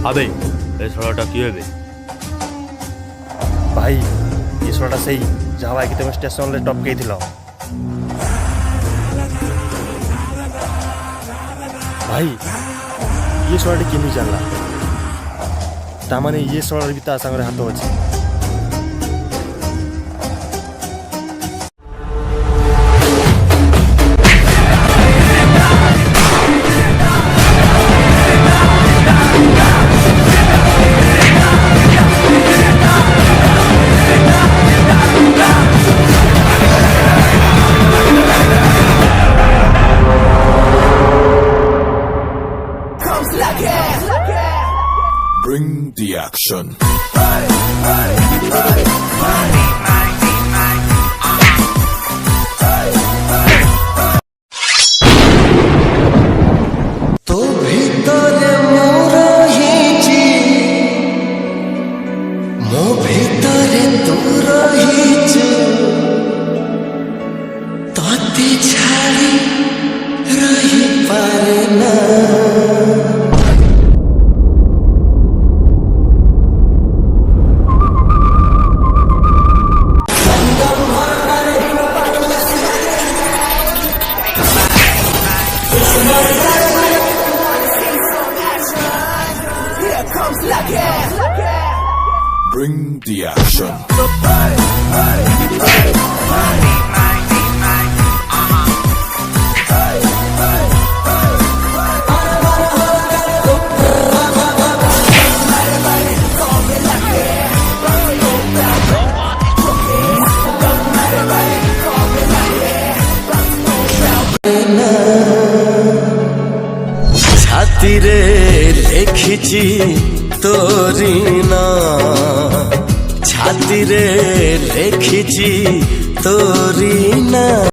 আবে এই ছোড়াটা কি হবে? ভাই এই ছোড়াটা সেই যাহা ভাইকে তুমি স্টেশনে টপকেইছিল। ভাই ये ছোড়াটি কেমনি জানলা? তার মানে ये ছোড়ার ভিতরে আসাঙ্গরে হাত আছে। Bring the action. तो ভিতরে মোরহিছি মো ভিতরে তোরহিছি তোতে ছাড়ি রহি পারে না। Bring the action. ছাতিরে লিখিছি তোরি না, ছাতিরে লিখিছি তোরি না।